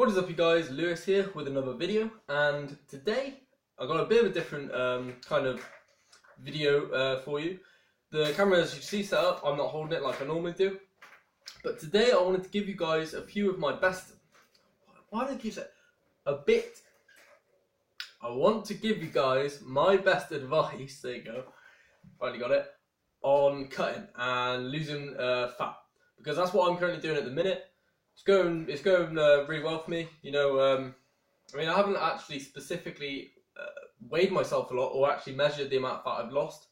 What is up, you guys? Lewis here with another video, and today I got a bit of a different kind of video for you. The camera, as you see, set up. I'm not holding it like I normally do, but today I wanted to give you guys a few of my best. Why do I keep saying a bit? I want to give you guys my best advice. There you go. Finally got it on cutting and losing fat, because that's what I'm currently doing at the minute. It's going really well for me. You know, I mean, I haven't actually specifically weighed myself a lot or actually measured the amount of fat I've lost,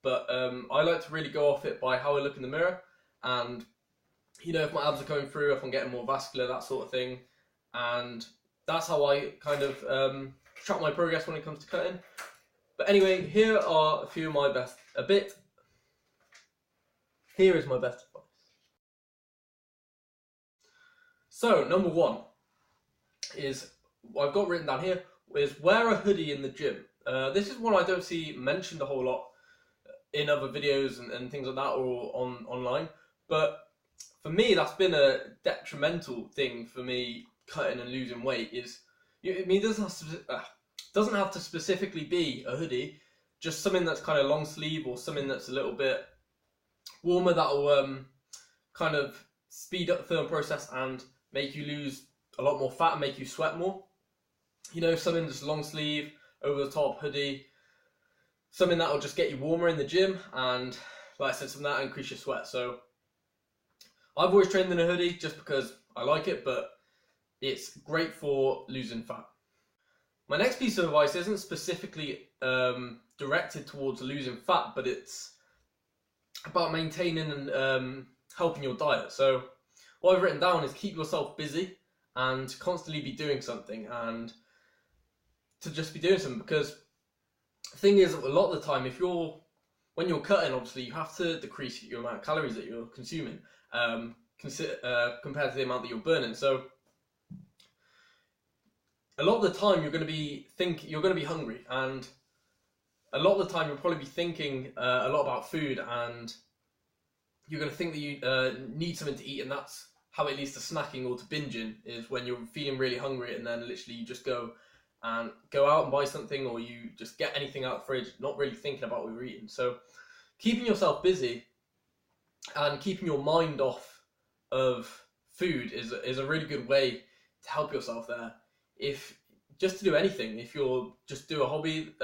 but I like to really go off it by how I look in the mirror, and you know, if my abs are coming through, if I'm getting more vascular, that sort of thing, and that's how I kind of track my progress when it comes to cutting. But anyway, here are a few of my best. Here is my best advice. So, number one is, what I've got written down here, is wear a hoodie in the gym. This is one I don't see mentioned a whole lot in other videos and things like that, or online. But for me, that's been a detrimental thing for me cutting and losing weight. I mean, it doesn't have to specifically be a hoodie, just something that's kind of long sleeve or something that's a little bit warmer, that will kind of speed up the thermal process and make you lose a lot more fat and make you sweat more. You know, something just long sleeve, over the top hoodie, something that will just get you warmer in the gym, and like I said, something that increase your sweat. So I've always trained in a hoodie just because I like it, but it's great for losing fat. My next piece of advice isn't specifically directed towards losing fat, but it's about maintaining and helping your diet. So what I've written down is keep yourself busy and constantly be doing something, and to just be doing something, because the thing is, a lot of the time, when you're cutting, obviously you have to decrease your amount of calories that you're consuming compared to the amount that you're burning. So a lot of the time you're going to be hungry, and a lot of the time you'll probably be thinking a lot about food, and you're going to think that you need something to eat, and that's how it leads to snacking or to binging, is when you're feeling really hungry and then literally you just go out and buy something, or you just get anything out of the fridge, not really thinking about what you're eating. So keeping yourself busy and keeping your mind off of food is a really good way to help yourself there. If just to do anything, if you're just do a hobby,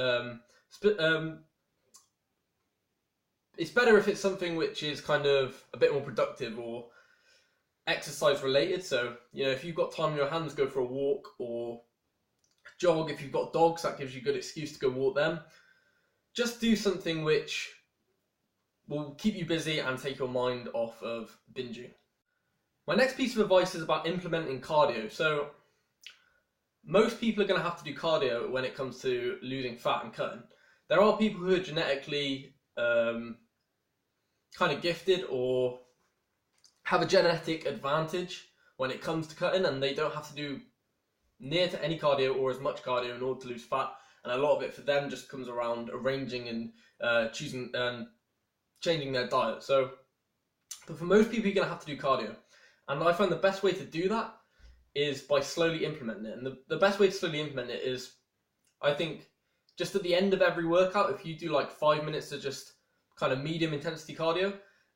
it's better if it's something which is kind of a bit more productive or exercise related. So, you know, if you've got time on your hands, go for a walk or jog. If you've got dogs, that gives you a good excuse to go walk them. Just do something which will keep you busy and take your mind off of binging. My next piece of advice is about implementing cardio. So most people are going to have to do cardio when it comes to losing fat and cutting. There are people who are genetically kind of gifted or have a genetic advantage when it comes to cutting, and they don't have to do near to any cardio or as much cardio in order to lose fat, and a lot of it for them just comes around arranging and choosing and changing their diet. So, but for most people, you're going to have to do cardio, and I find the best way to do that is by slowly implementing it. And the best way to slowly implement it is, I think, just at the end of every workout, if you do like 5 minutes of just kind of medium intensity cardio,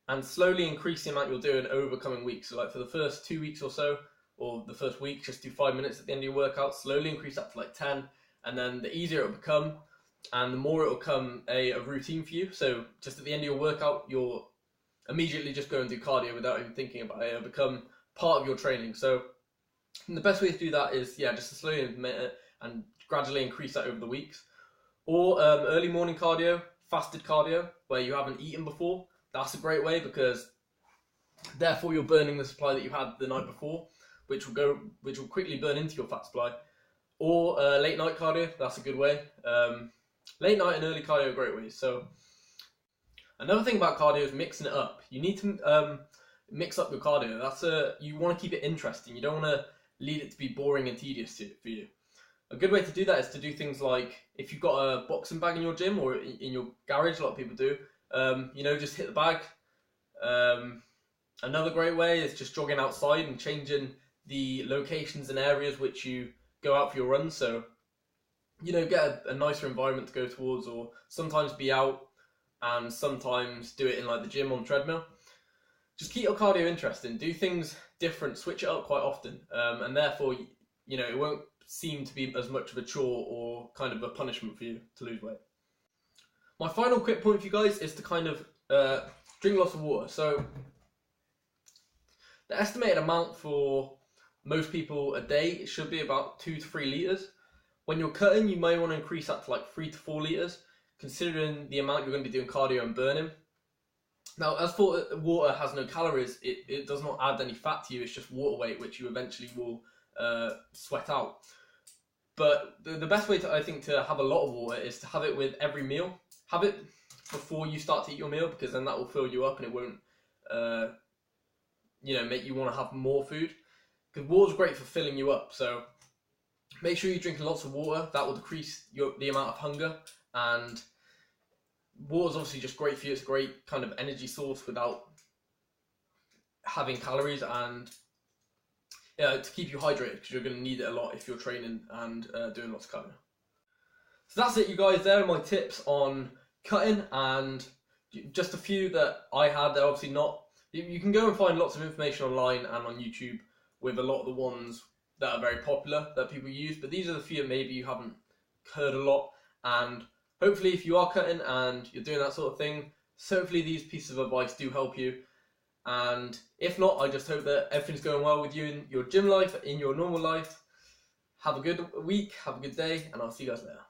and slowly increase the amount you're doing over coming weeks. So like for the first 2 weeks or so, or the first week, just do 5 minutes at the end of your workout, slowly increase that to like 10, and then the easier it will become, and the more it will become a routine for you. So just at the end of your workout, you'll immediately just go and do cardio without even thinking about it. It'll become part of your training. So the best way to do that is, just to slowly implement it and gradually increase that over the weeks. Or early morning cardio, fasted cardio, where you haven't eaten before. That's a great way, because therefore you're burning the supply that you had the night before, which will quickly burn into your fat supply. Or late night cardio, that's a good way. Late night and early cardio are great ways. So another thing about cardio is mixing it up. You need to mix up your cardio. You want to keep it interesting. You don't want to lead it to be boring and tedious for you. A good way to do that is to do things like, if you've got a boxing bag in your gym or in your garage, a lot of people do, just hit the bag. Another great way is just jogging outside and changing the locations and areas which you go out for your runs. So, get a nicer environment to go towards, or sometimes be out and sometimes do it in like the gym on treadmill. Just keep your cardio interesting. Do things different. Switch it up quite often, and therefore, it won't seem to be as much of a chore or kind of a punishment for you to lose weight. My final quick point for you guys is to kind of drink lots of water. So the estimated amount for most people a day should be about 2 to 3 litres. When you're cutting, you may want to increase that to like 3 to 4 litres, considering the amount you're going to be doing cardio and burning. Now, as for water has no calories, it does not add any fat to you, it's just water weight, which you eventually will sweat out. But the best way I think to have a lot of water is to have it with every meal. Have it before you start to eat your meal, because then that will fill you up and it won't make you want to have more food. Because water's great for filling you up, so make sure you're drinking lots of water. That will decrease the amount of hunger, and water's obviously just great for you. It's a great kind of energy source without having calories, and to keep you hydrated, because you're going to need it a lot if you're training and doing lots of cardio. So that's it, you guys. There are my tips on cutting, and just a few that I had. They're obviously not. You can go and find lots of information online and on YouTube with a lot of the ones that are very popular that people use, but these are the few maybe you haven't heard a lot. And hopefully, if you are cutting and you're doing that sort of thing, hopefully these pieces of advice do help you. And if not, I just hope that everything's going well with you in your gym life, in your normal life. Have a good week, have a good day, and I'll see you guys later.